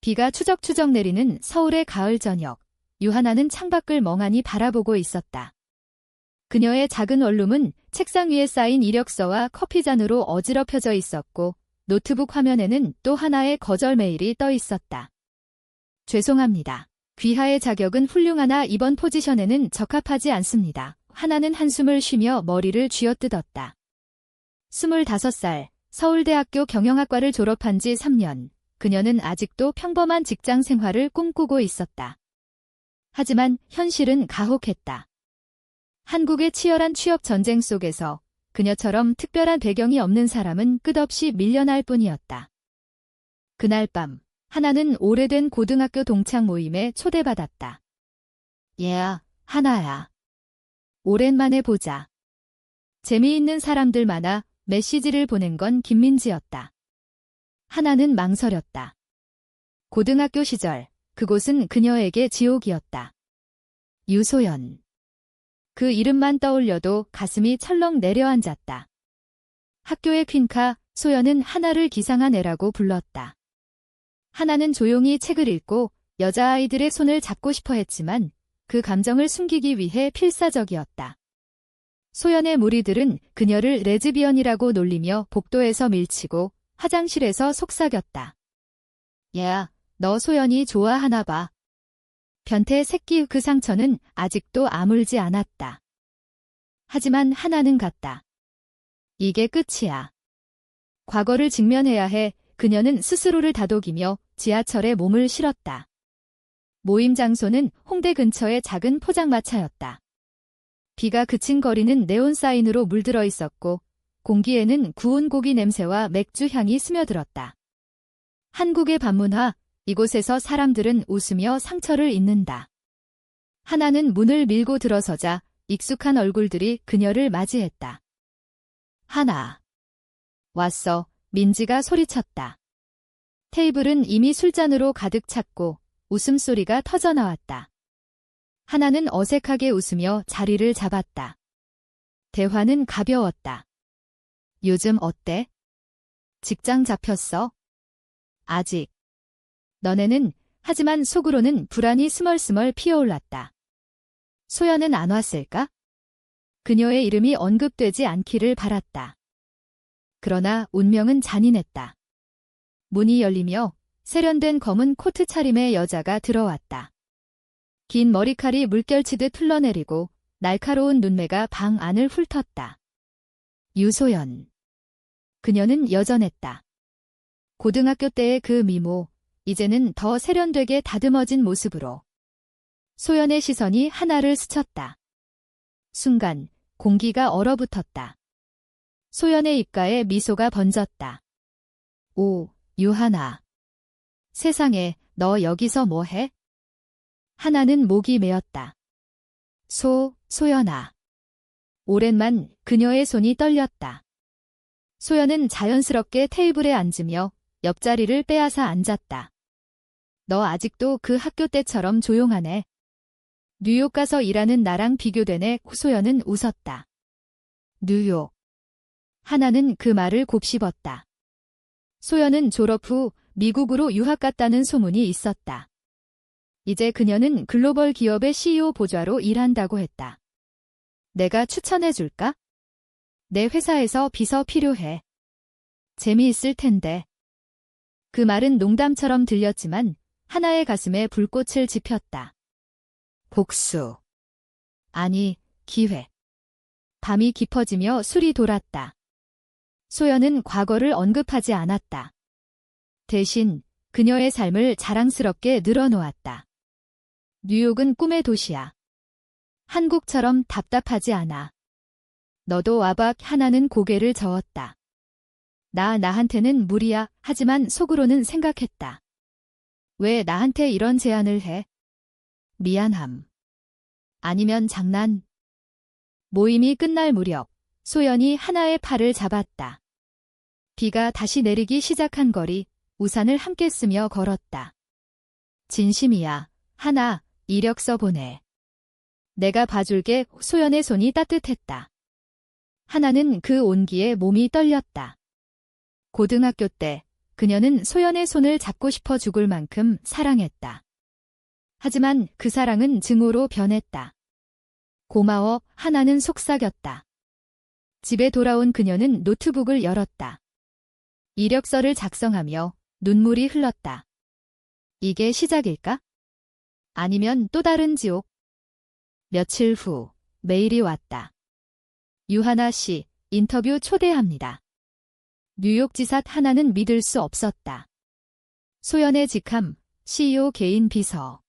비가 추적추적 내리는 서울의 가을 저녁, 유하나는 창밖을 멍하니 바라보고 있었다. 그녀의 작은 원룸은 책상 위에 쌓인 이력서와 커피잔으로 어지럽혀져 있었고 노트북 화면에는 또 하나의 거절 메일이 떠 있었다. 죄송합니다. 귀하의 자격은 훌륭하나 이번 포지션에는 적합하지 않습니다. 하나는 한숨을 쉬며 머리를 쥐어뜯었다. 25살, 서울대학교 경영학과를 졸업한 지 3년, 그녀는 아직도 평범한 직장 생활을 꿈꾸고 있었다. 하지만 현실은 가혹했다. 한국의 치열한 취업 전쟁 속에서 그녀처럼 특별한 배경이 없는 사람은 끝없이 밀려날 뿐이었다. 그날 밤, 하나는 오래된 고등학교 동창 모임에 초대받았다. 얘야, 하나야. 오랜만에 보자. 재미있는 사람들 많아 메시지를 보낸 건 김민지였다. 하나는 망설였다. 고등학교 시절, 그곳은 그녀에게 지옥이었다. 유소연. 그 이름만 떠올려도 가슴이 철렁 내려앉았다. 학교의 퀸카, 소연은 하나를 기상한 애라고 불렀다. 하나는 조용히 책을 읽고 여자아이들의 손을 잡고 싶어 했지만 그 감정을 숨기기 위해 필사적이었다. 소연의 무리들은 그녀를 레즈비언이라고 놀리며 복도에서 밀치고 화장실에서 속삭였다. 야, 너 소연이 좋아하나 봐. 변태 새끼. 그 상처는 아직도 아물지 않았다. 하지만 하나는 갔다. 이게 끝이야. 과거를 직면해야 해. 그녀는 스스로를 다독이며 지하철에 몸을 실었다. 모임 장소는 홍대 근처의 작은 포장마차였다. 비가 그친 거리는 네온 사인으로 물들어 있었고 공기에는 구운 고기 냄새와 맥주 향이 스며들었다. 한국의 반문화, 이곳에서 사람들은 웃으며 상처를 잊는다. 하나는 문을 밀고 들어서자 익숙한 얼굴들이 그녀를 맞이했다. 하나. 왔어. 민지가 소리쳤다. 테이블은 이미 술잔으로 가득 찼고 웃음소리가 터져나왔다. 하나는 어색하게 웃으며 자리를 잡았다. 대화는 가벼웠다. 요즘 어때? 직장 잡혔어? 아직. 너네는, 하지만 속으로는 불안이 스멀스멀 피어올랐다. 소연은 안 왔을까? 그녀의 이름이 언급되지 않기를 바랐다. 그러나 운명은 잔인했다. 문이 열리며 세련된 검은 코트 차림의 여자가 들어왔다. 긴 머리칼이 물결치듯 흘러내리고 날카로운 눈매가 방 안을 훑었다. 유소연. 그녀는 여전했다. 고등학교 때의 그 미모, 이제는 더 세련되게 다듬어진 모습으로. 소연의 시선이 하나를 스쳤다. 순간 공기가 얼어붙었다. 소연의 입가에 미소가 번졌다. 오, 유하나. 세상에, 너 여기서 뭐 해? 하나는 목이 메었다. 소연아. 오랜만 그녀의 손이 떨렸다. 소연은 자연스럽게 테이블에 앉으며 옆자리를 빼앗아 앉았다. 너 아직도 그 학교 때처럼 조용하네. 뉴욕 가서 일하는 나랑 비교되네. 소연은 웃었다. 뉴욕. 하나는 그 말을 곱씹었다. 소연은 졸업 후 미국으로 유학 갔다는 소문이 있었다. 이제 그녀는 글로벌 기업의 CEO 보좌로 일한다고 했다. 내가 추천해줄까? 내 회사에서 비서 필요해. 재미있을 텐데. 그 말은 농담처럼 들렸지만 하나의 가슴에 불꽃을 지폈다. 복수. 아니, 기회. 밤이 깊어지며 술이 돌았다. 소연은 과거를 언급하지 않았다. 대신 그녀의 삶을 자랑스럽게 늘어놓았다. 뉴욕은 꿈의 도시야. 한국처럼 답답하지 않아. 너도 와봐. 하나는 고개를 저었다. 나한테는 무리야. 하지만 속으로는 생각했다. 왜 나한테 이런 제안을 해? 미안함. 아니면 장난? 모임이 끝날 무렵 소연이 하나의 팔을 잡았다. 비가 다시 내리기 시작한 거리, 우산을 함께 쓰며 걸었다. 진심이야. 하나, 이력서 보내. 내가 봐줄게. 소연의 손이 따뜻했다. 하나는 그 온기에 몸이 떨렸다. 고등학교 때 그녀는 소연의 손을 잡고 싶어 죽을 만큼 사랑했다. 하지만 그 사랑은 증오로 변했다. 고마워, 하나는 속삭였다. 집에 돌아온 그녀는 노트북을 열었다. 이력서를 작성하며 눈물이 흘렀다. 이게 시작일까? 아니면 또 다른 지옥? 며칠 후 메일이 왔다. 유하나 씨, 인터뷰 초대합니다. 뉴욕지사 하나는 믿을 수 없었다. 소연의 직함, CEO 개인 비서.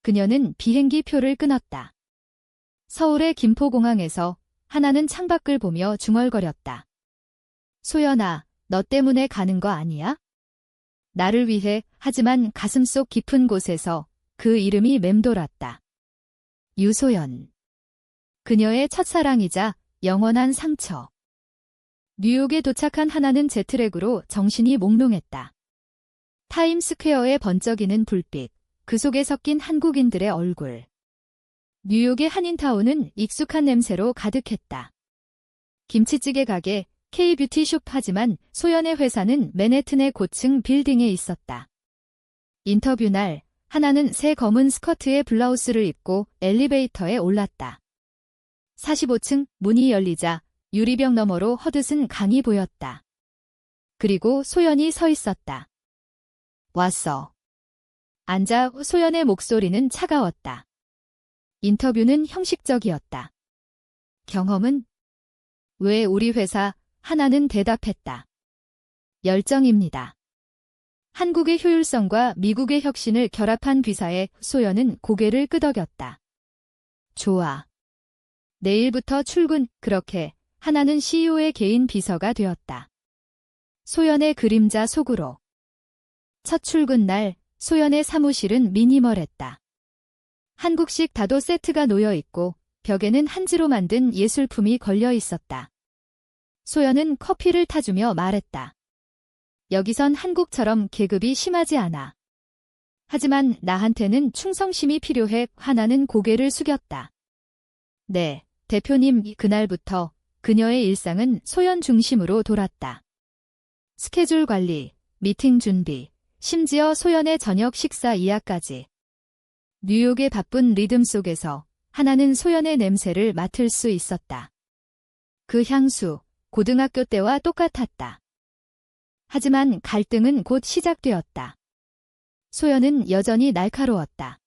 그녀는 비행기 표를 끊었다. 서울의 김포공항에서 하나는 창밖을 보며 중얼거렸다. 소연아, 너 때문에 가는 거 아니야? 나를 위해. 하지만 가슴속 깊은 곳에서 그 이름이 맴돌았다. 유소연. 그녀의 첫사랑이자 영원한 상처. 뉴욕에 도착한 하나는 제트랙으로 정신이 몽롱했다. 타임스퀘어에 번쩍이는 불빛, 그 속에 섞인 한국인들의 얼굴. 뉴욕의 한인타운은 익숙한 냄새로 가득했다. 김치찌개 가게, K-뷰티숍. 하지만 소연의 회사는 맨해튼의 고층 빌딩에 있었다. 인터뷰 날, 하나는 새 검은 스커트에 블라우스를 입고 엘리베이터에 올랐다. 45층 문이 열리자 유리병 너머로 헛웃은 강이 보였다. 그리고 소연이 서 있었다. 왔어. 앉아. 소연의 목소리는 차가웠다. 인터뷰는 형식적이었다. 경험은? 왜 우리 회사? 하나는 대답했다. 열정입니다. 한국의 효율성과 미국의 혁신을 결합한 비사에 소연은 고개를 끄덕였다. 좋아. 내일부터 출근. 그렇게 하나는 CEO의 개인 비서가 되었다. 소연의 그림자 속으로. 첫 출근 날 소연의 사무실은 미니멀했다. 한국식 다도 세트가 놓여 있고 벽에는 한지로 만든 예술품이 걸려 있었다. 소연은 커피를 타주며 말했다. 여기선 한국처럼 계급이 심하지 않아. 하지만 나한테는 충성심이 필요해. 하나는 고개를 숙였다. 네, 대표님. 그날부터 그녀의 일상은 소연 중심으로 돌았다. 스케줄 관리, 미팅 준비, 심지어 소연의 저녁 식사 예약까지. 뉴욕의 바쁜 리듬 속에서 하나는 소연의 냄새를 맡을 수 있었다. 그 향수, 고등학교 때와 똑같았다. 하지만 갈등은 곧 시작되었다. 소연은 여전히 날카로웠다.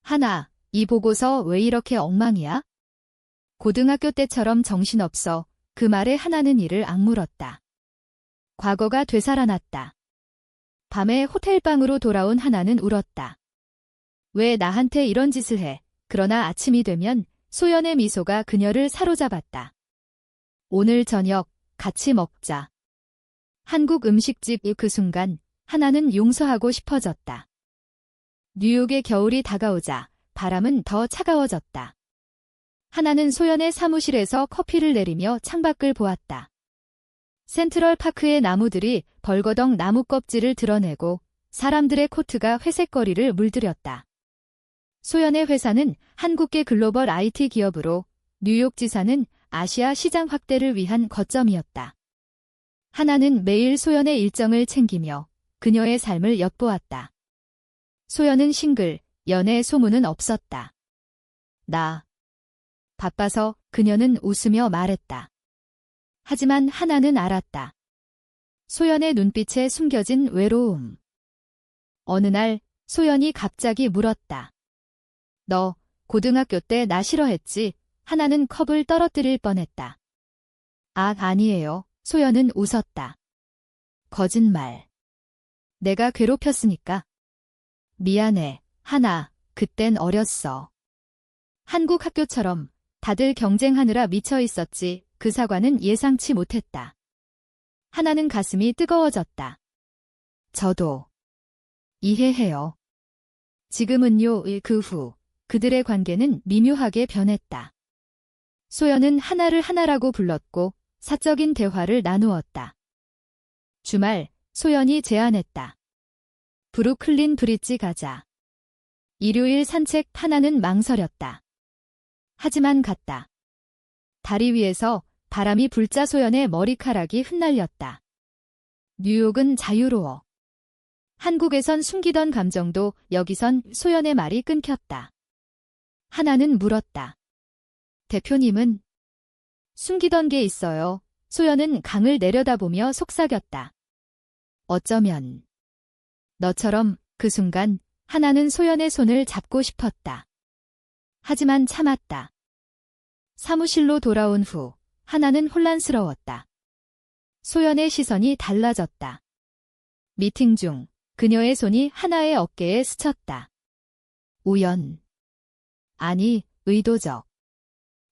하나, 이 보고서 왜 이렇게 엉망이야? 고등학교 때처럼 정신없어. 그 말에 하나는 이를 악물었다. 과거가 되살아났다. 밤에 호텔방으로 돌아온 하나는 울었다. 왜 나한테 이런 짓을 해? 그러나 아침이 되면 소연의 미소가 그녀를 사로잡았다. 오늘 저녁 같이 먹자. 한국 음식집. 그 순간 하나는 용서하고 싶어졌다. 뉴욕의 겨울이 다가오자 바람은 더 차가워졌다. 하나는 소연의 사무실에서 커피를 내리며 창밖을 보았다. 센트럴파크의 나무들이 벌거덩 나무 껍질을 드러내고 사람들의 코트가 회색거리를 물들였다. 소연의 회사는 한국계 글로벌 IT 기업으로 뉴욕지사는 아시아 시장 확대를 위한 거점이었다. 하나는 매일 소연의 일정을 챙기며 그녀의 삶을 엿보았다. 소연은 싱글, 연애 소문은 없었다. 나 바빠서. 그녀는 웃으며 말했다. 하지만 하나는 알았다. 소연의 눈빛에 숨겨진 외로움. 어느 날 소연이 갑자기 물었다. 너 고등학교 때 나 싫어했지? 하나는 컵을 떨어뜨릴 뻔했다. 아, 아니에요. 소연은 웃었다. 거짓말. 내가 괴롭혔으니까. 미안해, 하나. 그땐 어렸어. 한국 학교처럼 다들 경쟁하느라 미쳐 있었지. 그 사과는 예상치 못했다. 하나는 가슴이 뜨거워졌다. 저도 이해해요. 지금은요. 그 후 그들의 관계는 미묘하게 변했다. 소연은 하나를 하나라고 불렀고 사적인 대화를 나누었다. 주말 소연이 제안했다. 브루클린 브릿지 가자. 일요일 산책. 하나는 망설였다. 하지만 갔다. 다리 위에서 바람이 불자 소연의 머리카락이 흩날렸다. 뉴욕은 자유로워. 한국에선 숨기던 감정도 여기선 소연의 말이 끊겼다. 하나는 물었다. 대표님은? 숨기던 게 있어요. 소연은 강을 내려다보며 속삭였다. 어쩌면. 너처럼 그 순간 하나는 소연의 손을 잡고 싶었다. 하지만 참았다. 사무실로 돌아온 후 하나는 혼란스러웠다. 소연의 시선이 달라졌다. 미팅 중 그녀의 손이 하나의 어깨에 스쳤다. 우연. 아니, 의도적.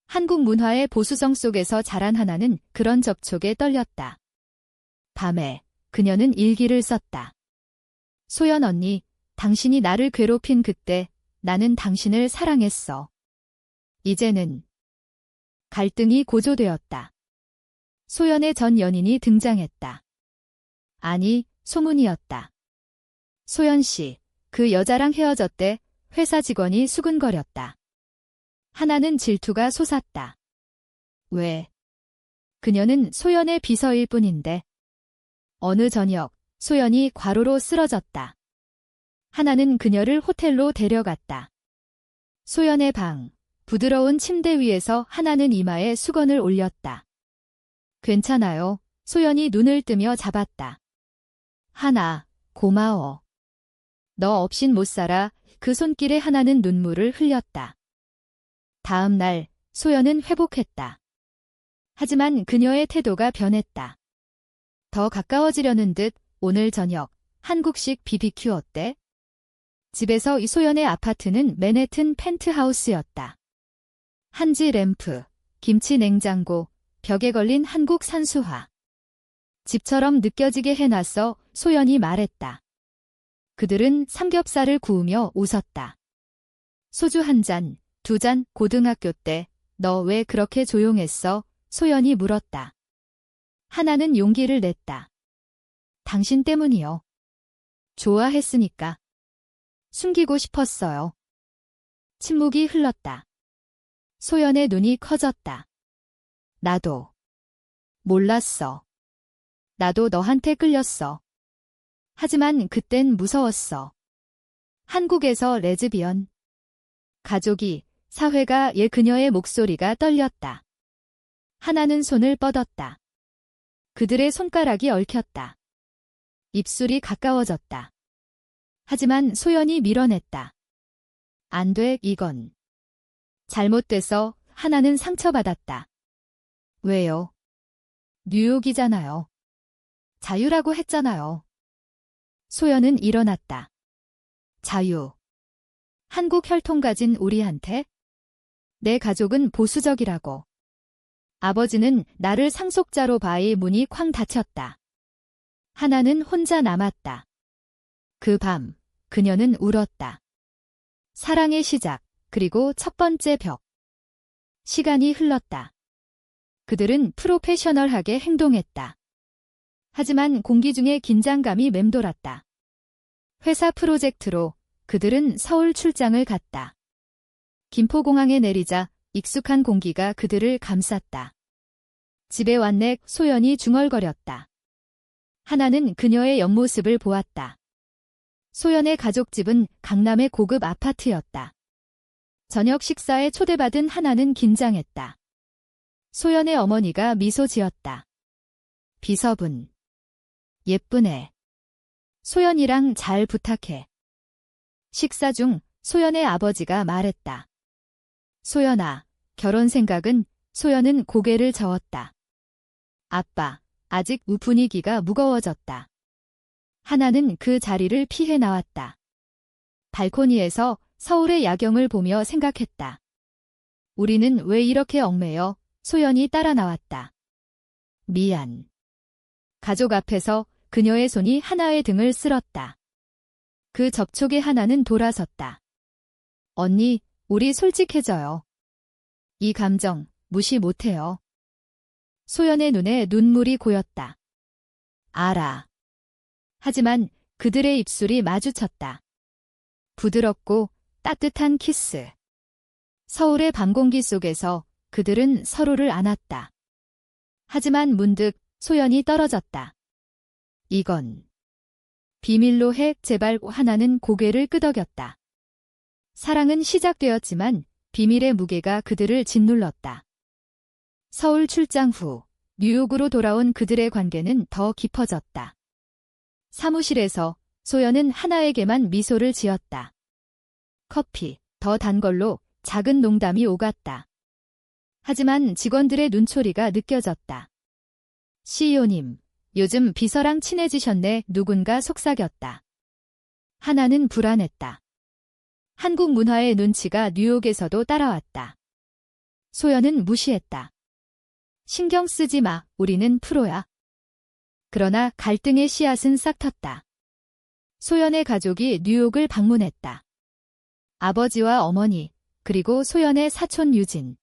한국 문화의 보수성 속에서 자란 하나는 그런 접촉에 떨렸다. 밤에 그녀는 일기를 썼다. 소연 언니, 당신이 나를 괴롭힌 그때 나는 당신을 사랑했어. 이제는 갈등이 고조되었다. 소연의 전 연인이 등장했다. 아니, 소문이었다. 소연 씨, 그 여자랑 헤어졌대. 회사 직원이 수근거렸다. 하나는 질투가 솟았다. 왜? 그녀는 소연의 비서일 뿐인데. 어느 저녁, 소연이 과로로 쓰러졌다. 하나는 그녀를 호텔로 데려갔다. 소연의 방, 부드러운 침대 위에서 하나는 이마에 수건을 올렸다. 괜찮아요. 소연이 눈을 뜨며 잡았다. 하나, 고마워. 너 없인 못 살아. 그 손길에 하나는 눈물을 흘렸다. 다음 날, 소연은 회복했다. 하지만 그녀의 태도가 변했다. 더 가까워지려는 듯. 오늘 저녁 한국식 BBQ 어때? 집에서 이 소연의 아파트는 맨해튼 펜트하우스였다. 한지 램프, 김치 냉장고, 벽에 걸린 한국 산수화. 집처럼 느껴지게 해놨어. 소연이 말했다. 그들은 삼겹살을 구우며 웃었다. 소주 한 잔, 두 잔. 고등학교 때 너 왜 그렇게 조용했어? 소연이 물었다. 하나는 용기를 냈다. 당신 때문이요. 좋아했으니까. 숨기고 싶었어요. 침묵이 흘렀다. 소연의 눈이 커졌다. 나도. 몰랐어. 나도 너한테 끌렸어. 하지만 그땐 무서웠어. 한국에서 레즈비언. 가족이, 사회가 그녀의 목소리가 떨렸다. 하나는 손을 뻗었다. 그들의 손가락이 얽혔다. 입술이 가까워졌다. 하지만 소연이 밀어냈다. 안 돼, 이건. 잘못돼서. 하나는 상처받았다. 왜요? 뉴욕이잖아요. 자유라고 했잖아요. 소연은 일어났다. 자유. 한국 혈통 가진 우리한테? 내 가족은 보수적이라고. 아버지는 나를 상속자로 봐의 문이 쾅 닫혔다. 하나는 혼자 남았다. 그 밤, 그녀는 울었다. 사랑의 시작, 그리고 첫 번째 벽. 시간이 흘렀다. 그들은 프로페셔널하게 행동했다. 하지만 공기 중에 긴장감이 맴돌았다. 회사 프로젝트로 그들은 서울 출장을 갔다. 김포공항에 내리자 익숙한 공기가 그들을 감쌌다. 집에 왔네. 소연이 중얼거렸다. 하나는 그녀의 옆모습을 보았다. 소연의 가족집은 강남의 고급 아파트였다. 저녁 식사에 초대받은 하나는 긴장했다. 소연의 어머니가 미소 지었다. 비서분. 예쁜 애. 소연이랑 잘 부탁해. 식사 중 소연의 아버지가 말했다. 소연아, 결혼 생각은? 소연은 고개를 저었다. 아빠, 아직. 분위기가 무거워졌다. 하나는 그 자리를 피해 나왔다. 발코니에서 서울의 야경을 보며 생각했다. 우리는 왜 이렇게 얽매여? 소연이 따라 나왔다. 미안. 가족 앞에서 그녀의 손이 하나의 등을 쓸었다. 그 접촉에 하나는 돌아섰다. 언니, 우리 솔직해져요. 이 감정 무시 못해요. 소연의 눈에 눈물이 고였다. 알아. 하지만 그들의 입술이 마주쳤다. 부드럽고 따뜻한 키스. 서울의 밤 공기 속에서 그들은 서로를 안았다. 하지만 문득 소연이 떨어졌다. 이건 비밀로 해, 제발. 하나는 고개를 끄덕였다. 사랑은 시작되었지만 비밀의 무게가 그들을 짓눌렀다. 서울 출장 후 뉴욕으로 돌아온 그들의 관계는 더 깊어졌다. 사무실에서 소연은 하나에게만 미소를 지었다. 커피, 더 단 걸로 작은 농담이 오갔다. 하지만 직원들의 눈초리가 느껴졌다. CEO님, 요즘 비서랑 친해지셨네. 누군가 속삭였다. 하나는 불안했다. 한국 문화의 눈치가 뉴욕에서도 따라왔다. 소연은 무시했다. 신경 쓰지 마, 우리는 프로야. 그러나 갈등의 씨앗은 싹 텄다. 소연의 가족이 뉴욕을 방문했다. 아버지와 어머니, 그리고 소연의 사촌 유진.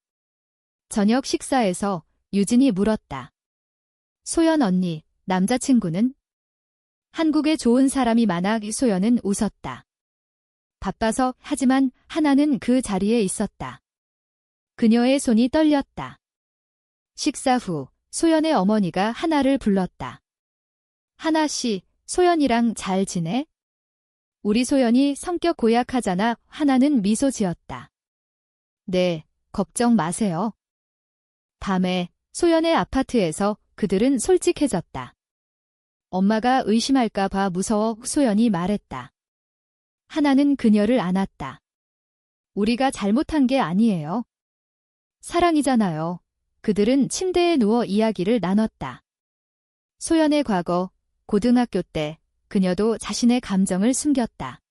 저녁 식사에서 유진이 물었다. 소연 언니, 남자친구는? 한국에 좋은 사람이 많아. 소연은 웃었다. 바빠서. 하지만 하나는 그 자리에 있었다. 그녀의 손이 떨렸다. 식사 후 소연의 어머니가 하나를 불렀다. 하나 씨, 소연이랑 잘 지내? 우리 소연이 성격 고약하잖아. 하나는 미소 지었다. 네, 걱정 마세요. 밤에 소연의 아파트에서 그들은 솔직해졌다. 엄마가 의심할까 봐 무서워. 소연이 말했다. 하나는 그녀를 안았다. 우리가 잘못한 게 아니에요. 사랑이잖아요. 그들은 침대에 누워 이야기를 나눴다. 소연의 과거, 고등학교 때 그녀도 자신의 감정을 숨겼다.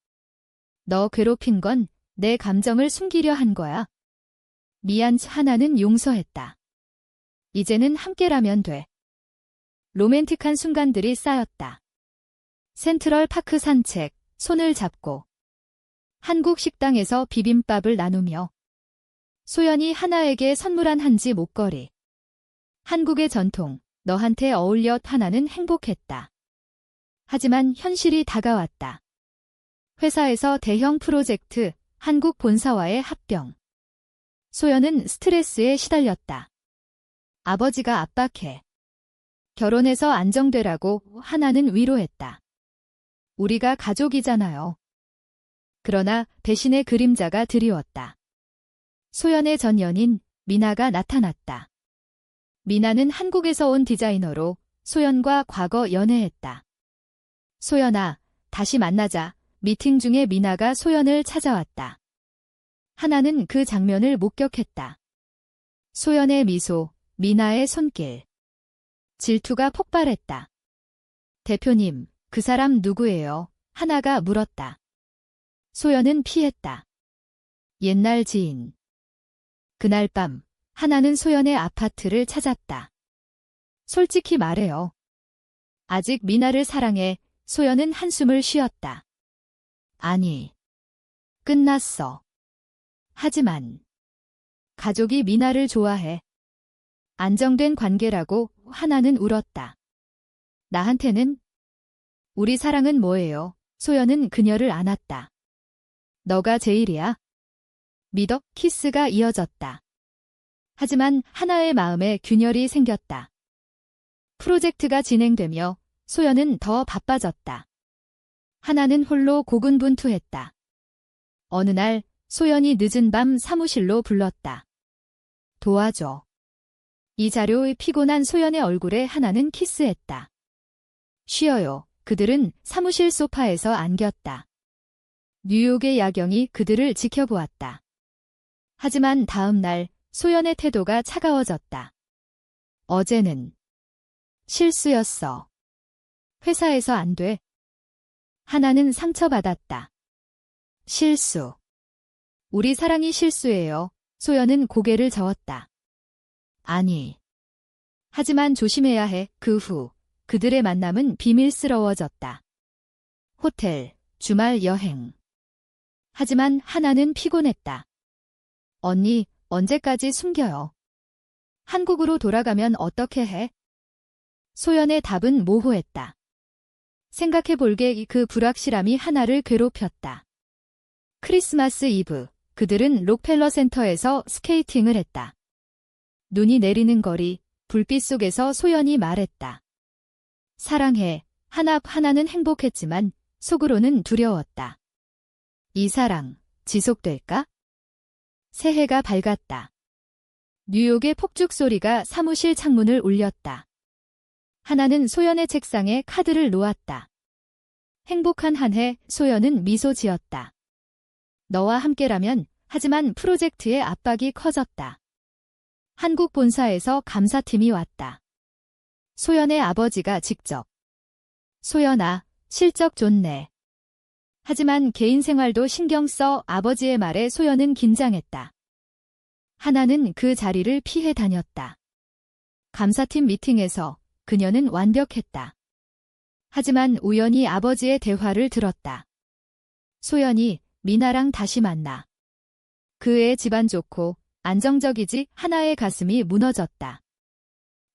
너 괴롭힌 건 내 감정을 숨기려 한 거야. 미안. 하나는 용서했다. 이제는 함께라면 돼. 로맨틱한 순간들이 쌓였다. 센트럴 파크 산책, 손을 잡고 한국 식당에서 비빔밥을 나누며 소연이 하나에게 선물한 한지 목걸이. 한국의 전통, 너한테 어울려. 하나는 행복했다. 하지만 현실이 다가왔다. 회사에서 대형 프로젝트, 한국 본사와의 합병. 소연은 스트레스에 시달렸다. 아버지가 압박해. 결혼해서 안정되라고. 하나는 위로했다. 우리가 가족이잖아요. 그러나 배신의 그림자가 드리웠다. 소연의 전 연인 미나가 나타났다. 미나는 한국에서 온 디자이너로 소연과 과거 연애했다. 소연아, 다시 만나자. 미팅 중에 미나가 소연을 찾아왔다. 하나는 그 장면을 목격했다. 소연의 미소, 미나의 손길. 질투가 폭발했다. 대표님, 그 사람 누구예요? 하나가 물었다. 소연은 피했다. 옛날 지인. 그날 밤, 하나는 소연의 아파트를 찾았다. 솔직히 말해요. 아직 미나를 사랑해. 소연은 한숨을 쉬었다. 아니. 끝났어. 하지만 가족이 미나를 좋아해. 안정된 관계라고. 하나는 울었다. 나한테는? 우리 사랑은 뭐예요? 소연은 그녀를 안았다. 너가 제일이야. 믿어? 키스가 이어졌다. 하지만 하나의 마음에 균열이 생겼다. 프로젝트가 진행되며 소연은 더 바빠졌다. 하나는 홀로 고군분투했다. 어느 날 소연이 늦은 밤 사무실로 불렀다. 도와줘. 이 자료의 피곤한 소연의 얼굴에 하나는 키스했다. 쉬어요. 그들은 사무실 소파에서 안겼다. 뉴욕의 야경이 그들을 지켜보았다. 하지만 다음 날 소연의 태도가 차가워졌다. 어제는 실수였어. 회사에서 안 돼. 하나는 상처받았다. 실수. 우리 사랑이 실수예요. 소연은 고개를 저었다. 아니. 하지만 조심해야 해. 그 후 그들의 만남은 비밀스러워졌다. 호텔, 주말 여행. 하지만 하나는 피곤했다. 언니, 언제까지 숨겨요? 한국으로 돌아가면 어떻게 해? 소연의 답은 모호했다. 생각해볼게. 그 불확실함이 하나를 괴롭혔다. 크리스마스 이브, 그들은 록펠러 센터에서 스케이팅을 했다. 눈이 내리는 거리, 불빛 속에서 소연이 말했다. 사랑해. 하나는 행복했지만 속으로는 두려웠다. 이 사랑, 지속될까? 새해가 밝았다. 뉴욕의 폭죽 소리가 사무실 창문을 울렸다. 하나는 소연의 책상에 카드를 놓았다. 행복한 한 해, 소연은 미소 지었다. 너와 함께라면, 하지만 프로젝트의 압박이 커졌다. 한국 본사에서 감사팀이 왔다. 소연의 아버지가 직접. 소연아, 실적 좋네. 하지만 개인 생활도 신경 써. 아버지의 말에 소연은 긴장했다. 하나는 그 자리를 피해 다녔다. 감사팀 미팅에서 그녀는 완벽했다. 하지만 우연히 아버지의 대화를 들었다. 소연이 미나랑 다시 만나. 그 애 집안 좋고 안정적이지. 하나의 가슴이 무너졌다.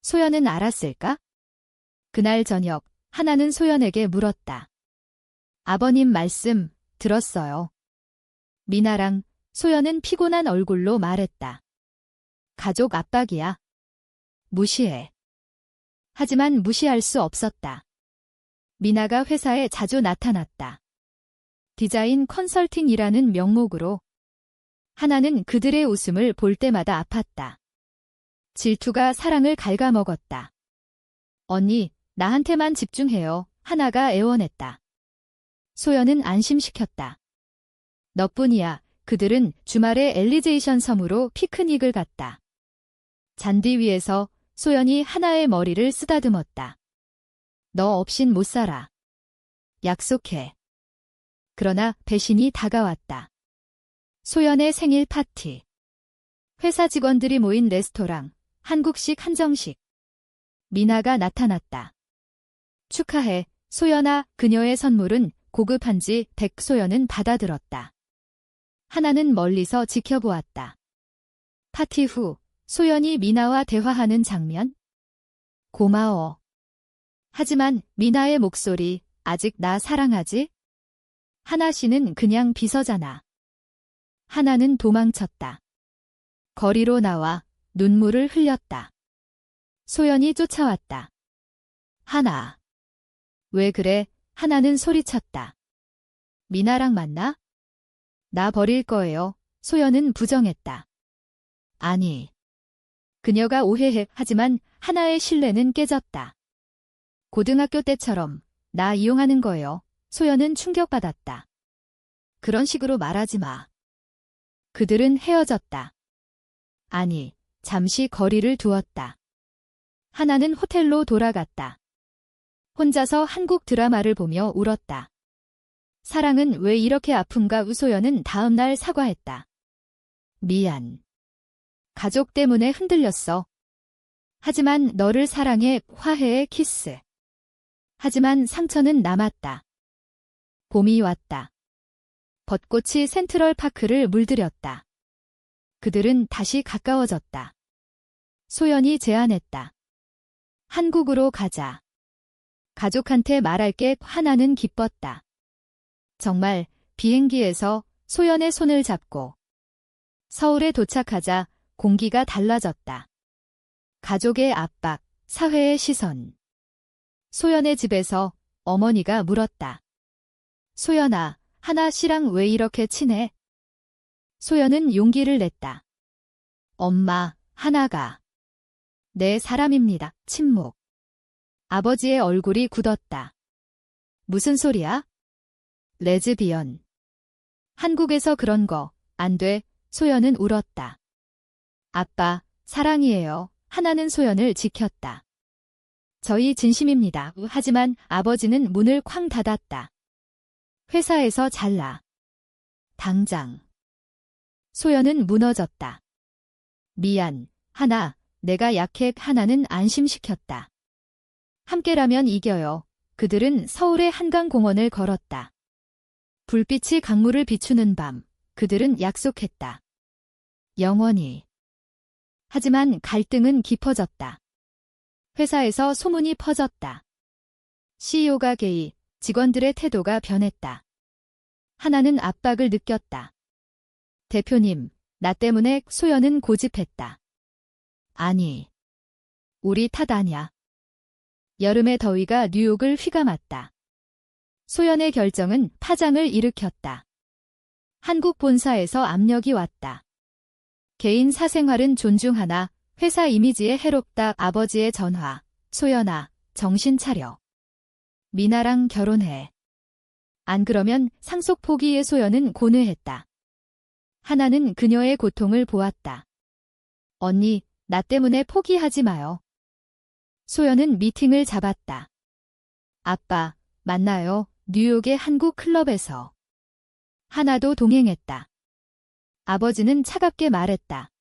소연은 알았을까? 그날 저녁 하나는 소연에게 물었다. 아버님 말씀 들었어요. 미나랑. 소연은 피곤한 얼굴로 말했다. 가족 압박이야. 무시해. 하지만 무시할 수 없었다. 미나가 회사에 자주 나타났다. 디자인 컨설팅이라는 명목으로. 하나는 그들의 웃음을 볼 때마다 아팠다. 질투가 사랑을 갉아먹었다. 언니, 나한테만 집중해요. 하나가 애원했다. 소연은 안심시켰다. 너뿐이야. 그들은 주말에 엘리제이션 섬으로 피크닉을 갔다. 잔디 위에서 소연이 하나의 머리를 쓰다듬었다. 너 없인 못 살아. 약속해. 그러나 배신이 다가왔다. 소연의 생일 파티. 회사 직원들이 모인 레스토랑, 한국식 한정식. 미나가 나타났다. 축하해, 소연아. 그녀의 선물은 고급한지. 소연은 받아들었다. 하나는 멀리서 지켜보았다. 파티 후 소연이 미나와 대화하는 장면. 고마워. 하지만 미나의 목소리, 아직 나 사랑하지? 하나 씨는 그냥 비서잖아. 하나는 도망쳤다. 거리로 나와 눈물을 흘렸다. 소연이 쫓아왔다. 하나. 왜 그래? 하나는 소리쳤다. 미나랑 만나? 나 버릴 거예요. 소연은 부정했다. 아니. 그녀가 오해해. 하지만 하나의 신뢰는 깨졌다. 고등학교 때처럼 나 이용하는 거예요. 소연은 충격받았다. 그런 식으로 말하지 마. 그들은 헤어졌다. 아니, 잠시 거리를 두었다. 하나는 호텔로 돌아갔다. 혼자서 한국 드라마를 보며 울었다. 사랑은 왜 이렇게 아픈가? 소연은 다음 날 사과했다. 미안. 가족 때문에 흔들렸어. 하지만 너를 사랑해. 화해의 키스. 하지만 상처는 남았다. 봄이 왔다. 벚꽃이 센트럴파크를 물들였다. 그들은 다시 가까워졌다. 소연이 제안했다. 한국으로 가자. 가족한테 말할게. 하나는 기뻤다. 정말 비행기에서 소연의 손을 잡고 서울에 도착하자 공기가 달라졌다. 가족의 압박, 사회의 시선. 소연의 집에서 어머니가 물었다. 소연아, 하나 씨랑 왜 이렇게 친해? 소연은 용기를 냈다. 엄마, 하나가. 내 사람입니다. 침묵. 아버지의 얼굴이 굳었다. 무슨 소리야? 레즈비언. 한국에서 그런 거 안 돼. 소연은 울었다. 아빠, 사랑이에요. 하나는 소연을 지켰다. 저희 진심입니다. 하지만 아버지는 문을 쾅 닫았다. 회사에서 잘라. 당장. 소연은 무너졌다. 미안, 하나. 내가 약해. 하나는 안심시켰다. 함께라면 이겨요. 그들은 서울의 한강공원을 걸었다. 불빛이 강물을 비추는 밤, 그들은 약속했다. 영원히. 하지만 갈등은 깊어졌다. 회사에서 소문이 퍼졌다. CEO가 개의, 직원들의 태도가 변했다. 하나는 압박을 느꼈다. 대표님, 나 때문에. 소연은 고집했다. 아니. 우리 탓 아냐. 여름의 더위가 뉴욕을 휘감았다. 소연의 결정은 파장을 일으켰다. 한국 본사에서 압력이 왔다. 개인 사생활은 존중하나 회사 이미지에 해롭다. 아버지의 전화. 소연아, 정신 차려. 미나랑 결혼해. 안 그러면 상속 포기에 소연은 고뇌했다. 하나는 그녀의 고통을 보았다. 언니, 나 때문에 포기하지 마요. 소연은 미팅을 잡았다. 아빠, 만나요. 뉴욕의 한국 클럽에서. 하나도 동행했다. 아버지는 차갑게 말했다.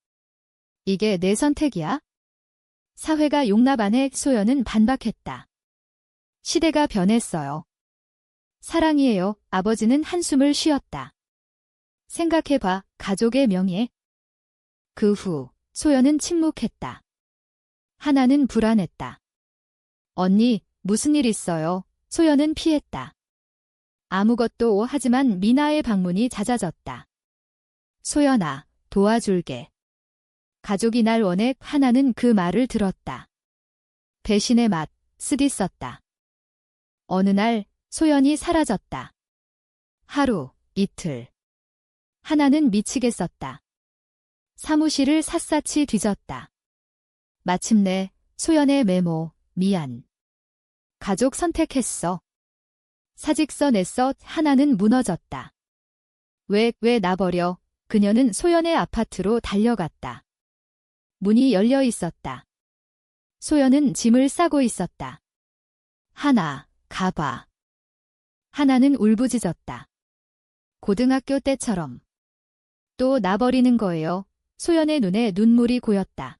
이게 내 선택이야? 사회가 용납 안 해. 소연은 반박했다. 시대가 변했어요. 사랑이에요. 아버지는 한숨을 쉬었다. 생각해봐, 가족의 명예. 그 후, 소연은 침묵했다. 하나는 불안했다. 언니, 무슨 일 있어요? 소연은 피했다. 아무것도. 하지만 미나의 방문이 잦아졌다. 소연아, 도와줄게. 가족이 날 원해. 하나는 그 말을 들었다. 배신의 맛, 쓰디썼다. 어느 날, 소연이 사라졌다. 하루, 이틀. 하나는 미치겠었다. 사무실을 샅샅이 뒤졌다. 마침내, 소연의 메모, 미안. 가족 선택했어. 사직서 냈어. 하나는 무너졌다. 왜 나버려? 그녀는 소연의 아파트로 달려갔다. 문이 열려 있었다. 소연은 짐을 싸고 있었다. 하나, 가봐. 하나는 울부짖었다. 고등학교 때처럼. 또 나버리는 거예요. 소연의 눈에 눈물이 고였다.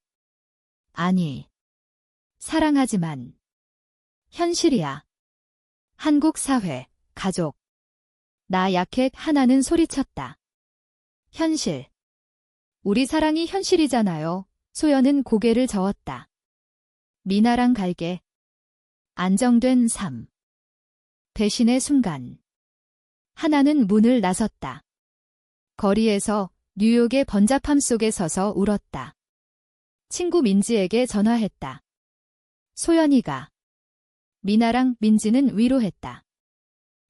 아니. 사랑하지만. 현실이야. 한국 사회, 가족. 나 약해. 하나는 소리쳤다. 현실. 우리 사랑이 현실이잖아요. 소연은 고개를 저었다. 미나랑 갈게. 안정된 삶. 배신의 순간. 하나는 문을 나섰다. 거리에서 뉴욕의 번잡함 속에 서서 울었다. 친구 민지에게 전화했다. 소연이가. 미나랑 민지는 위로했다.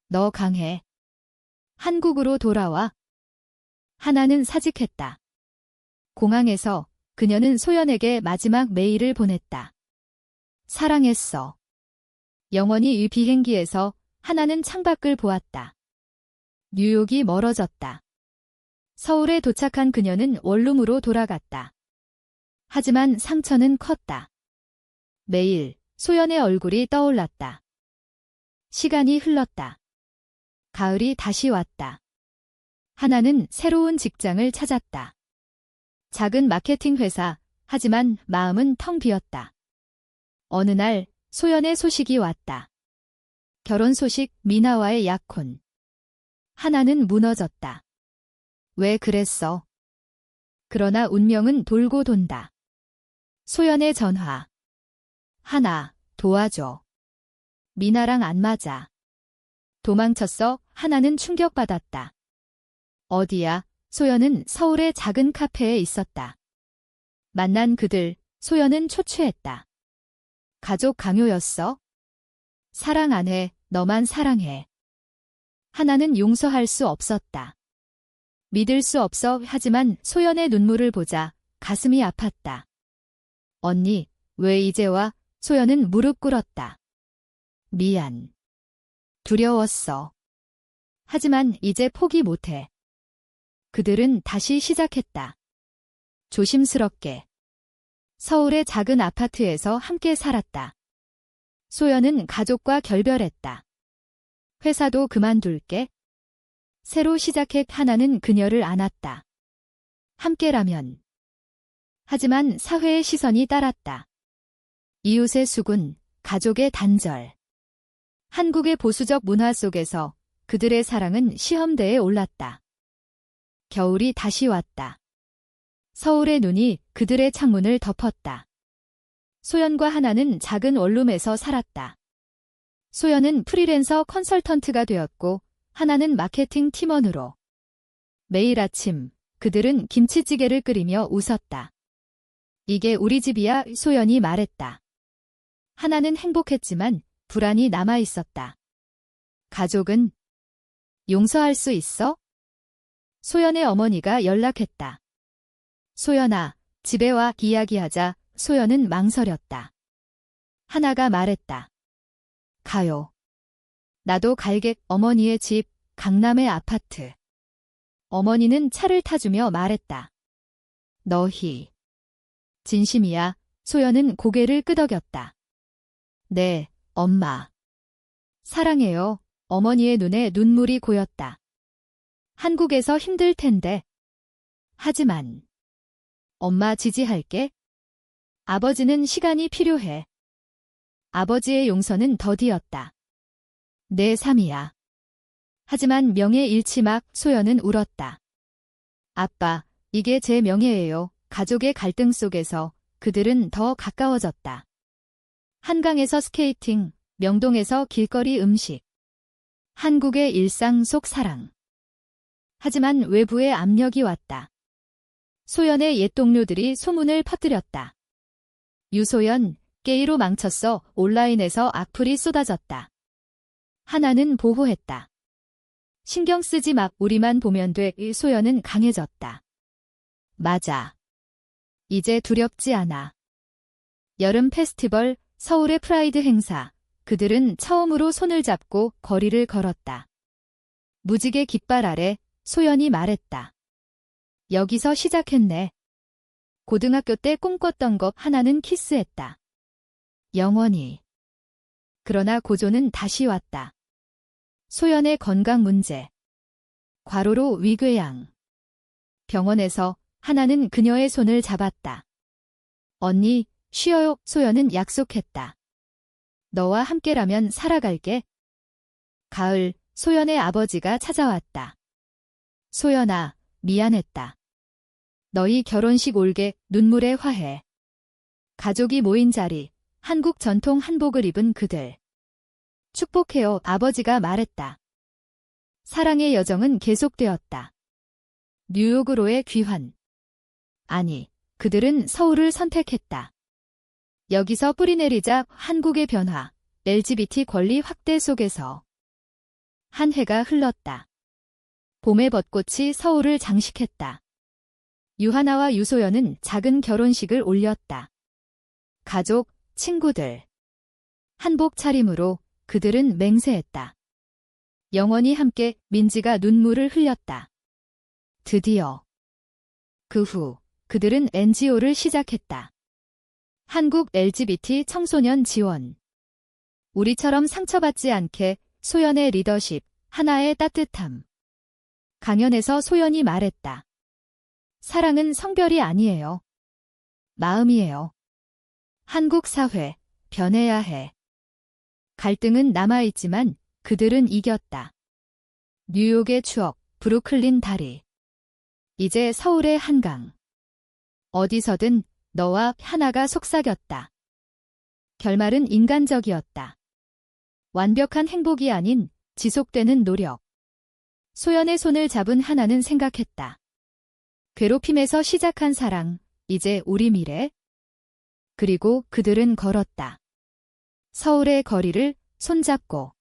너 강해. 한국으로 돌아와. 하나는 사직했다. 공항에서 그녀는 소연에게 마지막 메일을 보냈다. 사랑했어. 영원히. 이 비행기에서 하나는 창밖을 보았다. 뉴욕이 멀어졌다. 서울에 도착한 그녀는 원룸으로 돌아갔다. 하지만 상처는 컸다. 매일 소연의 얼굴이 떠올랐다. 시간이 흘렀다. 가을이 다시 왔다. 하나는 새로운 직장을 찾았다. 작은 마케팅 회사, 하지만 마음은 텅 비었다. 어느 날 소연의 소식이 왔다. 결혼 소식. 미나와의 약혼. 하나는 무너졌다. 왜 그랬어? 그러나 운명은 돌고 돈다. 소연의 전화. 하나, 도와줘. 미나랑 안 맞아. 도망쳤어. 하나는 충격받았다. 어디야? 소연은 서울의 작은 카페에 있었다. 만난 그들, 소연은 초췌했다. 가족 강요였어? 사랑 안 해, 너만 사랑해. 하나는 용서할 수 없었다. 믿을 수 없어. 하지만 소연의 눈물을 보자 가슴이 아팠다. 언니, 왜 이제 와? 소연은 무릎 꿇었다. 미안. 두려웠어. 하지만 이제 포기 못해. 그들은 다시 시작했다. 조심스럽게. 서울의 작은 아파트에서 함께 살았다. 소연은 가족과 결별했다. 회사도 그만둘게. 새로 시작해. 하나는 그녀를 안았다. 함께라면. 하지만 사회의 시선이 따랐다. 이웃의 수군, 가족의 단절. 한국의 보수적 문화 속에서 그들의 사랑은 시험대에 올랐다. 겨울이 다시 왔다. 서울의 눈이 그들의 창문을 덮었다. 소연과 하나는 작은 원룸에서 살았다. 소연은 프리랜서 컨설턴트가 되었고 하나는 마케팅 팀원으로. 매일 아침 그들은 김치찌개를 끓이며 웃었다. 이게 우리 집이야. 소연이 말했다. 하나는 행복했지만 불안이 남아 있었다. 가족은 용서할 수 있어? 소연의 어머니가 연락했다. 소연아, 집에 와 이야기하자. 소연은 망설였다. 하나가 말했다. 가요. 나도 갈게. 어머니의 집, 강남의 아파트. 어머니는 차를 타주며 말했다. 너희. 진심이야. 소연은 고개를 끄덕였다. 네, 엄마. 사랑해요. 어머니의 눈에 눈물이 고였다. 한국에서 힘들 텐데. 하지만. 엄마 지지할게. 아버지는 시간이 필요해. 아버지의 용서는 더디었다. 내 삶이야. 하지만 명예 잃지 막. 소연은 울었다. 아빠, 이게 제 명예예요. 가족의 갈등 속에서 그들은 더 가까워졌다. 한강에서 스케이팅, 명동에서 길거리 음식. 한국의 일상 속 사랑. 하지만 외부의 압력이 왔다. 소연의 옛 동료들이 소문을 퍼뜨렸다. 유소연, 게이로 망쳤어. 온라인에서 악플이 쏟아졌다. 하나는 보호했다. 신경 쓰지 마. 우리만 보면 돼. 소연은 강해졌다. 맞아. 이제 두렵지 않아. 여름 페스티벌, 서울의 프라이드 행사. 그들은 처음으로 손을 잡고 거리를 걸었다. 무지개 깃발 아래 소연이 말했다. 여기서 시작했네. 고등학교 때 꿈꿨던 것. 하나는 키스했다. 영원히. 그러나 고조는 다시 왔다. 소연의 건강 문제. 과로로 위궤양. 병원에서 하나는 그녀의 손을 잡았다. 언니, 쉬어요. 소연은 약속했다. 너와 함께라면 살아갈게. 가을, 소연의 아버지가 찾아왔다. 소연아, 미안했다. 너희 결혼식 올게. 눈물의 화해. 가족이 모인 자리, 한국 전통 한복을 입은 그들. 축복해요. 아버지가 말했다. 사랑의 여정은 계속되었다. 뉴욕으로의 귀환. 아니, 그들은 서울을 선택했다. 여기서 뿌리내리자. 한국의 변화, LGBT 권리 확대 속에서 한 해가 흘렀다. 봄의 벚꽃이 서울을 장식했다. 유하나와 유소연은 작은 결혼식을 올렸다. 가족, 친구들. 한복 차림으로 그들은 맹세했다. 영원히 함께. 민지가 눈물을 흘렸다. 드디어. 그 후 그들은 NGO를 시작했다. 한국 LGBT 청소년 지원. 우리처럼 상처받지 않게. 소연의 리더십, 하나의 따뜻함. 강연에서 소연이 말했다. 사랑은 성별이 아니에요. 마음이에요. 한국 사회, 변해야 해. 갈등은 남아있지만 그들은 이겼다. 뉴욕의 추억, 브루클린 다리. 이제 서울의 한강. 어디서든 너와 하나가 속삭였다. 결말은 인간적이었다. 완벽한 행복이 아닌 지속되는 노력. 소연의 손을 잡은 하나는 생각했다. 괴롭힘에서 시작한 사랑, 이제 우리 미래. 그리고 그들은 걸었다. 서울의 거리를 손잡고.